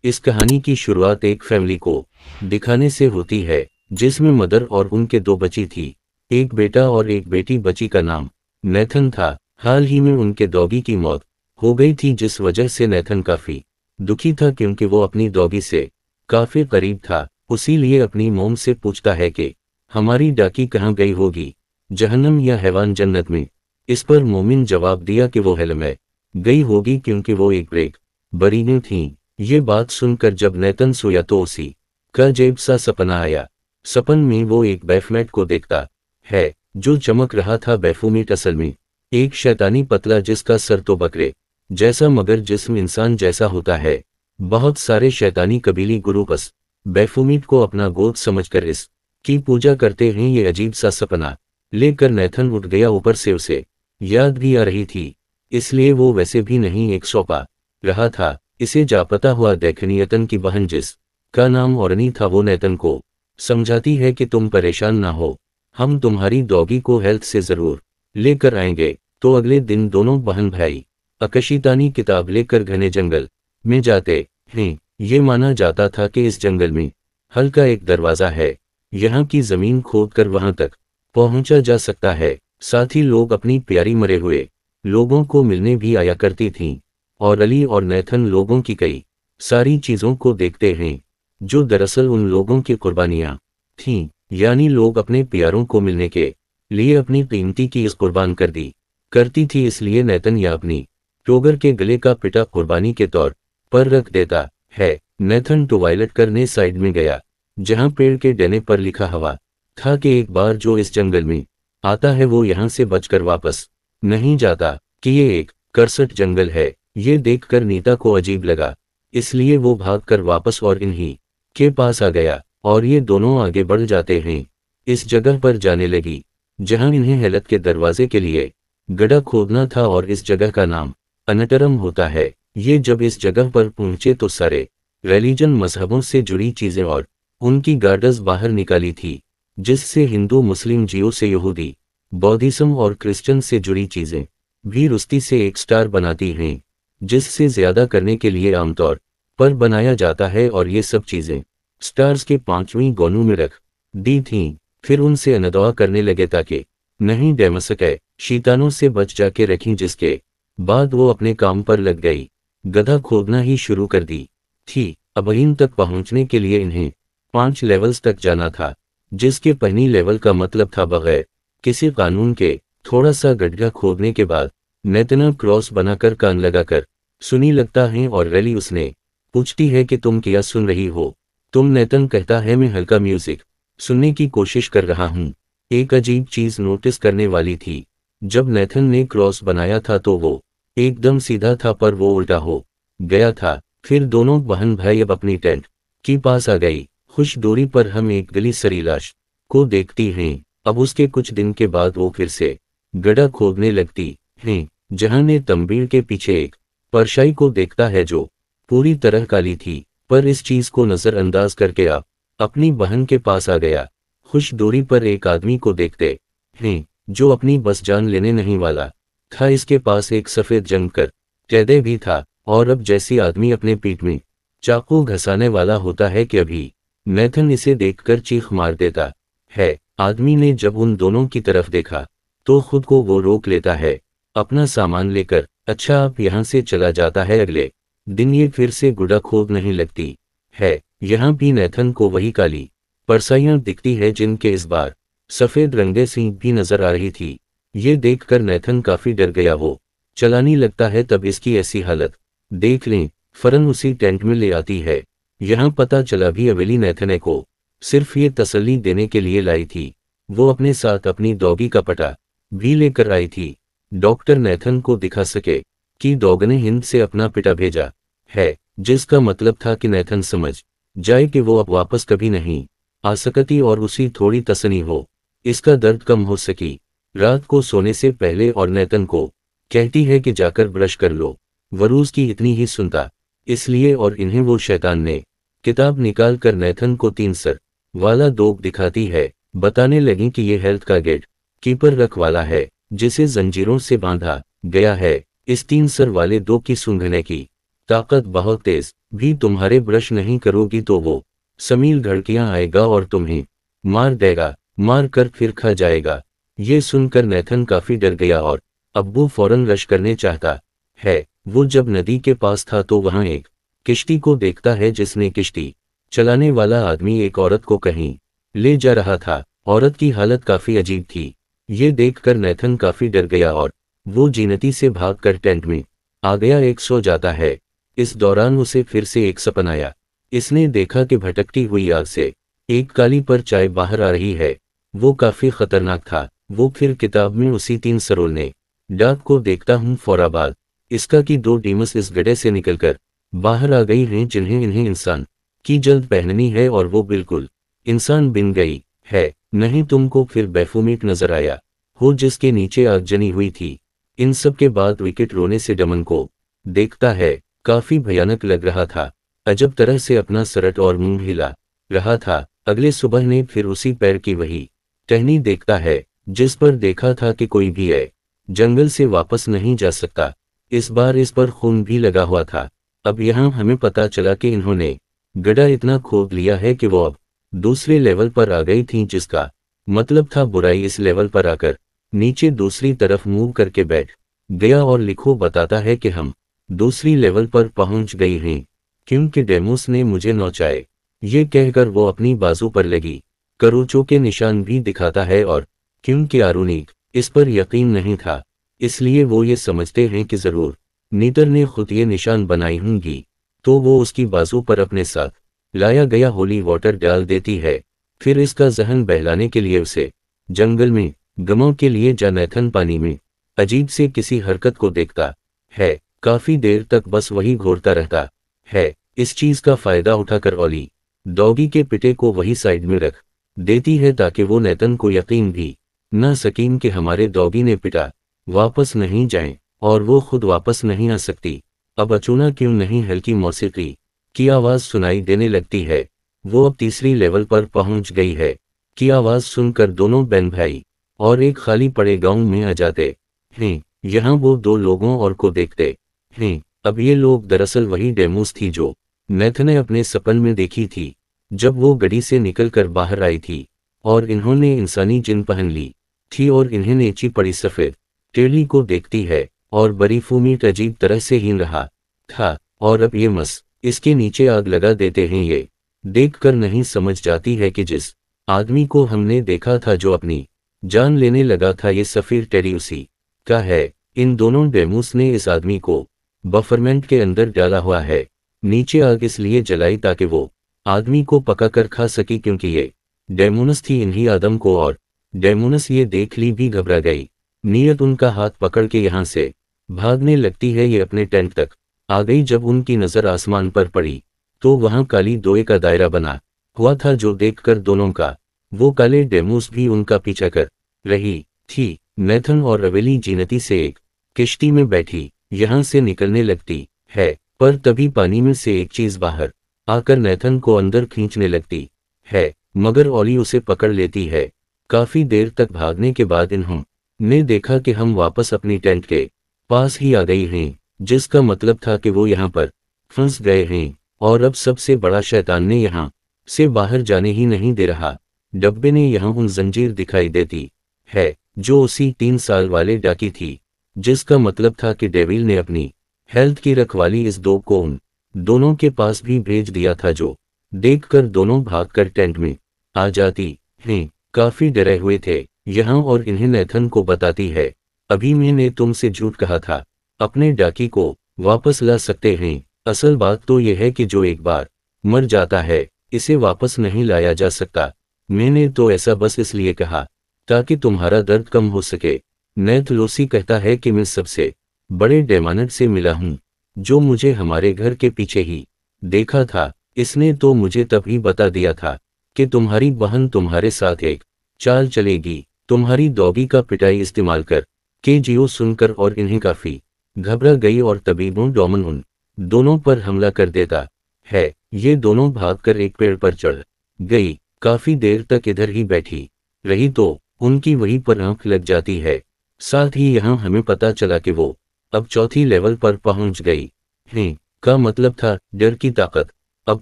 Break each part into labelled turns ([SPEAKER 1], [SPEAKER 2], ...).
[SPEAKER 1] इस कहानी की शुरुआत एक फैमिली को दिखाने से होती है जिसमें मदर और उनके दो बच्ची थी, एक बेटा और एक बेटी। बच्ची का नाम नेथन था। हाल ही में उनके डॉगी की मौत हो गई थी, जिस वजह से नेथन काफी दुखी था क्योंकि वो अपनी डॉगी से काफी करीब था। उसी लिए अपनी मोम से पूछता है कि हमारी डाकी कहाँ गई होगी, जहन्नम या हैवान जन्नत में। इस पर मोमिन जवाब दिया कि वो हेल में गई होगी क्योंकि वो एक ब्रेक बरीनी थी। ये बात सुनकर जब नेतन सोया तो उसी का अजीब सा सपना आया। सपन में वो एक बैफमेट को देखता है जो चमक रहा था। बैफूमेट असल में एक शैतानी पतला जिसका सर तो बकरे जैसा मगर जिस्म इंसान जैसा होता है। बहुत सारे शैतानी कबीली गुरु बस बैफूमेट को अपना गोद समझकर इस की पूजा करते हैं। ये अजीब सा सपना लेकर नेथन उठ गया। ऊपर से उसे याद भी आ रही थी, इसलिए वो वैसे भी नहीं एक सौंपा रहा था। इसे जापता हुआ देखनी नेतन की बहन जिस का नाम औरनी था, वो नेतन को समझाती है कि तुम परेशान ना हो, हम तुम्हारी डॉगी को हेल्थ से जरूर लेकर आएंगे। तो अगले दिन दोनों बहन भाई अकशीतानी किताब लेकर घने जंगल में जाते हैं। ये माना जाता था कि इस जंगल में हल्का एक दरवाजा है, यहाँ की जमीन खोदकर वहां तक पहुंचा जा सकता है। साथ ही लोग अपनी प्यारी मरे हुए लोगों को मिलने भी आया करती थीं। और अली और नेथन लोगों की कई सारी चीजों को देखते हैं जो दरअसल उन लोगों की कुर्बानियां थीं, यानी लोग अपने प्यारों को मिलने के लिए अपनी कीमती चीज कुर्बान कर दी करती थी। इसलिए नेतन या अपनी टोगर के गले का पिटा कुर्बानी के तौर पर रख देता है। नेथन टॉयलेट करने साइड में गया जहां पेड़ के डंडे पर लिखा हुआ था कि एक बार जो इस जंगल में आता है वो यहां से बचकर वापस नहीं जाता, कि ये एक करसट जंगल है। ये देखकर नीता को अजीब लगा, इसलिए वो भागकर वापस और इन्हीं के पास आ गया और ये दोनों आगे बढ़ जाते हैं। इस जगह पर जाने लगी जहां इन्हें हेलत के दरवाजे के लिए गड्ढा खोदना था और इस जगह का नाम अनटरम होता है। ये जब इस जगह पर पहुंचे तो सारे रिलीजन मजहबों से जुड़ी चीजें और उनकी गार्डस बाहर निकाली थी, जिससे हिंदू, मुस्लिम, जियो से यहूदी, बौद्धिज्म और क्रिश्चियन से जुड़ी चीजें भी रुस्ती से एक स्टार बनाती हैं, जिससे ज्यादा करने के लिए आमतौर पर बनाया जाता है। और ये सब चीजें स्टार्स के 5वीं गोनू में रख दी थीं। फिर उनसे अनदवा करने लगे ताकि नहीं डैम सके, शैतानों से बच जाके रखीं। जिसके बाद वो अपने काम पर लग गई। गड्ढा खोदना ही शुरू कर दी थी। अब इन तक पहुंचने के लिए इन्हें 5 लेवल्स तक जाना था, जिसके पहली लेवल का मतलब था बगैर किसी कानून के थोड़ा सा गड्ढा खोदने के बाद नेतना क्रॉस बनाकर कान लगाकर सुनी लगता है और रैली उसने पूछती है कि तुम क्या सुन रही हो। तुम नेतन कहता है मैं हल्का म्यूजिक सुनने की कोशिश कर रहा हूं। एक अजीब चीज नोटिस करने वाली थी, जब नेथन ने क्रॉस बनाया था तो वो एकदम सीधा था, पर वो उल्टा हो गया था। फिर दोनों बहन भाई अब अपनी टेंट के पास आ गई। कुछ दूरी पर हम एक गली सरी लाश को देखती हैं। अब उसके कुछ दिन के बाद वो फिर से गड्ढा खोदने लगती हैं, जहां ने तंबीर के पीछे एक परछाई को देखता है जो पूरी तरह काली थी। पर इस चीज को नजरअंदाज करके आप अपनी बहन के पास आ गया। कुछ दूरी पर एक आदमी को देखते हैं जो अपनी बस जान लेने नहीं वाला था। इसके पास एक सफेद जंगकर कैदे भी था और अब जैसी आदमी अपने पीठ में चाकू घसाने वाला होता है कि अभी नेथन इसे देखकर चीख मार देता है। आदमी ने जब उन दोनों की तरफ देखा तो खुद को वो रोक लेता है, अपना सामान लेकर अच्छा आप यहां से चला जाता है। अगले दिन ये फिर से गड्ढा खोद नहीं लगती है। यहाँ भी नेथन को वही काली परछाइयां दिखती है, जिनके इस बार सफेद रंगे सींग भी नजर आ रही थी। ये देखकर नेथन काफी डर गया, वो चलाने लगता है। तब इसकी ऐसी हालत देख लें, फरन उसी टेंट में ले आती है। यहाँ पता चला भी अवेली नेथन को सिर्फ ये तसल्ली देने के लिए लाई थी। वो अपने साथ अपनी डॉगी का पटा भी लेकर आई थी, डॉक्टर नेथन को दिखा सके कि डॉग ने हिंद से अपना पिटा भेजा है, जिसका मतलब था कि नेथन समझ जाए कि वो अब वापस कभी नहीं आ सकती और उसी थोड़ी तसनी हो, इसका दर्द कम हो सकी रात को सोने से पहले। और नेथन को कहती है कि जाकर ब्रश कर लो, वरूज की इतनी ही सुनता इसलिए। और इन्हें वो शैतान ने किताब निकाल कर नेथन को 3 सर वाला डॉग दिखाती है, बताने लगी कि ये हेल्थ का गेट कीपर रखवाला है जिसे जंजीरों से बांधा गया है। इस 3 सर वाले डॉग की सूंघने की ताकत बहुत तेज भी तुम्हारे ब्रश नहीं करोगी तो वो समील घड़कियां आएगा और तुम्हें मार देगा, मार कर फिर खा जाएगा। ये सुनकर नेथन काफी डर गया और अब वो फौरन रश करने चाहता है। वो जब नदी के पास था तो वहां एक किश्ती को देखता है जिसने किश्ती चलाने वाला आदमी एक औरत को कहीं ले जा रहा था। औरत की हालत काफी अजीब थी। ये देखकर नेथन काफी डर गया और वो जीनती से भागकर टेंट में आ गया। एक सो जाता है। इस दौरान उसे फिर से एक सपना आया। इसने देखा कि भटकती हुई आग से एक काली पर चाय बाहर आ रही है। वो काफी खतरनाक था। वो फिर किताब में उसी 3 सरोल ने डाक को देखता हूँ फौराबाद इसका कि 2 डीमस इस गड्ढे से निकलकर बाहर आ गई हैं जिन्हें इन्हें इंसान की जल्द पहननी है और वो बिल्कुल इंसान बन गई है। नहीं तुमको फिर बैफूमिक नजर आया हो जिसके नीचे आग जनी हुई थी। इन सब के बाद विकेट रोने से डमन को देखता है। काफी भयानक लग रहा था। अजब तरह से अपना सरट और मुंह हिला रहा था। अगले सुबह ने फिर उसी पैर की वही टहनी देखता है जिस पर देखा था कि कोई भी है जंगल से वापस नहीं जा सकता। इस बार इस पर खून भी लगा हुआ था। अब यहाँ हमें पता चला कि इन्होंने गड्ढा इतना खोद लिया है कि वो अब दूसरे लेवल पर आ गई थी, जिसका मतलब था बुराई इस लेवल पर आकर नीचे दूसरी तरफ मूव करके बैठ गया। और लिखो बताता है कि हम दूसरी लेवल पर पहुंच गई हैं क्योंकि डेमोस ने मुझे नौचाए। ये कहकर वो अपनी बाजू पर लगी करोचों के निशान भी दिखाता है और क्योंकि आरुनिक इस पर यकीन नहीं था इसलिए वो ये समझते हैं कि जरूर नीतर ने खुद ये निशान बनाई होंगी, तो वो उसकी बाजू पर अपने साथ लाया गया होली वाटर डाल देती है। फिर इसका जहन बहलाने के लिए उसे जंगल में गमों के लिए जा नेथन पानी में अजीब से किसी हरकत को देखता है। काफी देर तक बस वही घूरता रहता है। इस चीज का फायदा उठाकर ओली डॉगी के पिटे को वही साइड में रख देती है ताकि वो नेथन को यकीन भी न सकीन कि हमारे डॉगी ने पिटा वापस नहीं जाएं और वो खुद वापस नहीं आ सकती। अब अचानक क्यों नहीं हल्की मौसीकी की आवाज सुनाई देने लगती है। वो अब तीसरी लेवल पर पहुंच गई है की आवाज सुनकर दोनों बहन भाई और एक खाली पड़े गांव में आ जाते हैं। यहाँ वो 2 लोगों और को देखते हैं। अब ये लोग दरअसल वही डेमोस थी जो नेथन ने अपने सपन में देखी थी जब वो गड्ढी से निकलकर बाहर आई थी और इन्होंने इंसानी जिन पहन ली थी और इन्हें नीची पड़ी सफेद टेली को देखती है और बरीफूमीट अजीब तरह से हिल रहा था। और अब ये मस इसके नीचे आग लगा देते हैं। ये देखकर नहीं समझ जाती है कि जिस आदमी को हमने देखा था जो अपनी जान लेने लगा था ये सफेद टेरी उसी का है। इन दोनों डेमोस ने इस आदमी को बफरमेंट के अंदर डाला हुआ है। नीचे आग इसलिए जलाई ताकि वो आदमी को पकाकर खा सके क्योंकि ये डेमोनस थी इन्हीं आदम को। और डेमोनस ये देख ली भी घबरा गई। नियत उनका हाथ पकड़ के यहाँ से भागने लगती है। ये अपने टेंट तक आ गई। जब उनकी नजर आसमान पर पड़ी तो वहां काली दोए का दायरा बना हुआ था जो देखकर दोनों का वो काले डेमोस भी उनका पीछा कर रही थी। नेथन और रवेली जीनती से एक किश्ती में बैठी यहाँ से निकलने लगती है, पर तभी पानी में से एक चीज बाहर आकर नेथन को अंदर खींचने लगती है, मगर ओली उसे पकड़ लेती है। काफी देर तक भागने के बाद इन्होंने देखा कि हम वापस अपनी टेंट के पास ही आ गई हैं, जिसका मतलब था कि वो यहाँ पर फंस गए हैं और अब सबसे बड़ा शैतान ने यहाँ से बाहर जाने ही नहीं दे रहा। डब्बे ने यहाँ उन जंजीर दिखाई देती है जो उसी 3 साल वाले डाकी थी, जिसका मतलब था कि डेविल ने अपनी हेल्थ की रखवाली इस 2 को उन दोनों के पास भी भेज दिया था, जो देखकर दोनों भागकर टेंट में आ जाती हैं। काफी डरे हुए थे यहाँ और इन्हें नेथन को बताती है, अभी मैंने तुमसे झूठ कहा था, अपने डाकी को वापस ला सकते हैं। असल बात तो यह है कि जो एक बार मर जाता है इसे वापस नहीं लाया जा सकता। मैंने तो ऐसा बस इसलिए कहा ताकि तुम्हारा दर्द कम हो सके। नेथ लोसी कहता है कि मैं सबसे बड़े डेमानट से मिला हूँ जो मुझे हमारे घर के पीछे ही देखा था। इसने तो मुझे तभी बता दिया था कि तुम्हारी बहन तुम्हारे साथ एक चाल चलेगी, तुम्हारी डॉगी का पिटाई इस्तेमाल कर के। जियो सुनकर और इन्हें काफी घबरा गई और तबीबों डोमन उन दोनों पर हमला कर देता है। ये दोनों भागकर एक पेड़ पर चढ़ गई। काफी देर तक इधर ही बैठी रही तो उनकी वहीं पर आंख लग जाती है। साथ ही यहाँ हमें पता चला कि वो अब चौथी लेवल पर पहुंच गई हैं। का मतलब था डर की ताकत। अब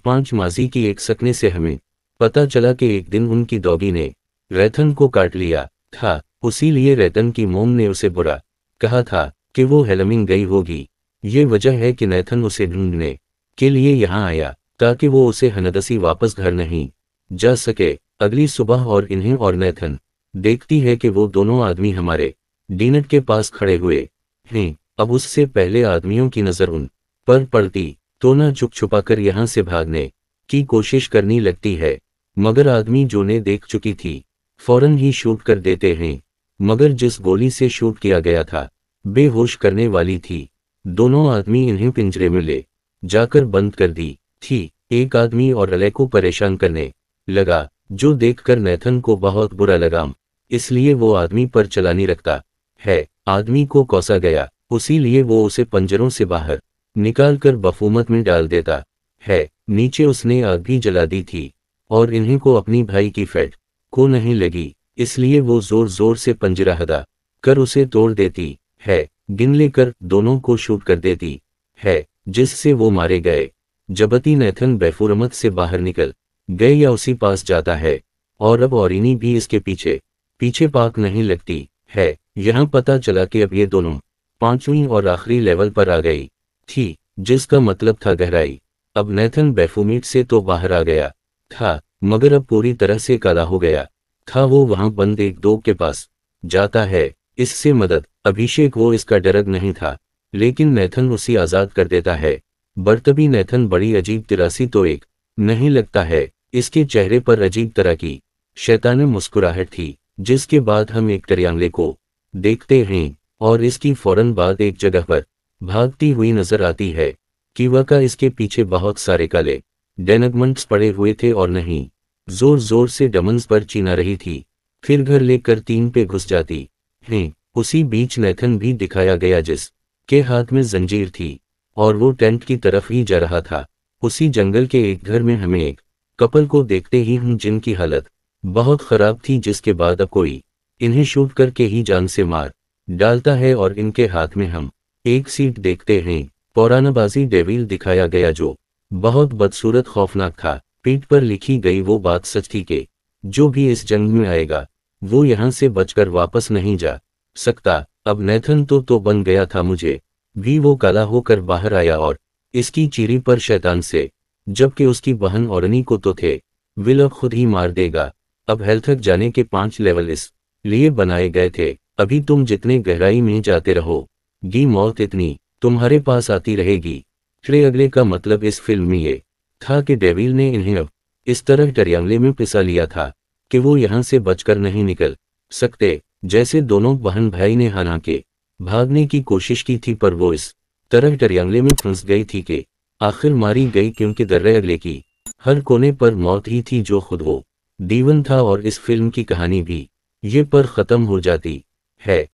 [SPEAKER 1] 5 माजी की एक सकने से हमें पता चला कि एक दिन उनकी डॉगी ने रैथन को काट लिया था। उसीलिए रैथन की मोम ने उसे बुरा कहा था कि वो हेलमिंग गई होगी। ये वजह है कि नैथन उसे ढूंढने के लिए यहाँ आया, ताकि वो उसे हनदसी वापस घर नहीं जा सके। अगली सुबह और इन्हें और नैथन देखती है कि वो दोनों आदमी हमारे डीनट के पास खड़े हुए हैं। अब उससे पहले आदमियों की नज़र उन पर पड़ती तो न छुप छुपाकर यहाँ से भागने की कोशिश करनी लगती है, मगर आदमी जो ने देख चुकी थी फौरन ही शूट कर देते हैं। मगर जिस गोली से शूट किया गया था बेहोश करने वाली थी। दोनों आदमी इन्हें पिंजरे में ले जाकर बंद कर दी थी। एक आदमी और अले को परेशान करने लगा, जो देखकर नैथन को बहुत बुरा लगा। इसलिए वो आदमी पर चलानी रखता है। आदमी को कोसा गया, उसीलिए वो उसे पंजरों से बाहर निकालकर बफूमत में डाल देता है। नीचे उसने आग भी जला दी थी और इन्हें को अपनी भाई की फैट को नहीं लगी, इसलिए वो जोर जोर से पंजरा हदा कर उसे तोड़ देती है। गिन लेकर दोनों को शूट कर देती है, जिससे वो मारे गए। जबकि नैथन बेफुरमत से बाहर निकल गए या उसी पास जाता है और अब औरिनी भी इसके पीछे पीछे पाक नहीं लगती है। यहाँ पता चला कि अब ये दोनों 5वीं और आखिरी लेवल पर आ गई थी, जिसका मतलब था गहराई। अब नैथन बेफुमीट से तो बाहर आ गया था, मगर अब पूरी तरह से काला हो गया था। वो वहां बंद एक दो के पास जाता है, इससे मदद अभिषेक वो इसका डरग नहीं था, लेकिन नैथन उसे आज़ाद कर देता है। बर्तबी नैथन बड़ी अजीब तिरासी तो एक नहीं लगता है। इसके चेहरे पर अजीब तरह की शैतानी मुस्कुराहट थी, जिसके बाद हम एक ट्रायंगल को देखते हैं और इसकी फौरन बाद एक जगह पर भागती हुई नजर आती है। कीवा का इसके पीछे बहुत सारे काले डेनगमेंट्स पड़े हुए थे और नहीं जोर जोर से डमन्स पर चीना रही थी। फिर घर लेकर 3 पे घुस जाती हैं। उसी बीच नैथन भी दिखाया गया, जिस के हाथ में जंजीर थी और वो टेंट की तरफ ही जा रहा था। उसी जंगल के एक घर में हमें एक कपल को देखते ही हम जिनकी हालत बहुत खराब थी, जिसके बाद अब कोई इन्हें शूट करके ही जान से मार डालता है और इनके हाथ में हम एक सीट देखते हैं। पौरानाबाजी डेविल दिखाया गया, जो बहुत बदसूरत खौफनाक था। पीठ पर लिखी गई वो बात सच थी कि जो भी इस जंग में आएगा वो यहाँ से बचकर वापस नहीं जा सकता। अब नैथन तो बन गया था, मुझे भी वो काला होकर बाहर आया और इसकी चीरी पर शैतान से, जबकि उसकी बहन औरनी को तो थे विल अब खुद ही मार देगा। अब हेल तक जाने के 5 लेवल इस लिए बनाए गए थे। अभी तुम जितने गहराई में जाते रहोगी मौत इतनी तुम्हारे पास आती रहेगी। फिर अगले का मतलब इस फिल्म में ये था कि डेविल ने इन्हें अब इस तरह ट्रायंगल में पिसा लिया था कि वो यहाँ से बचकर नहीं निकल सकते। जैसे दोनों बहन भाई ने हालांकि भागने की कोशिश की थी, पर वो इस तरह ट्रायंगल में फंस गई थी कि आखिर मारी गई, क्योंकि दर्रे अगले की हर कोने पर मौत ही थी, जो खुद वो दीवन था। और इस फिल्म की कहानी भी ये पर ख़त्म हो जाती है।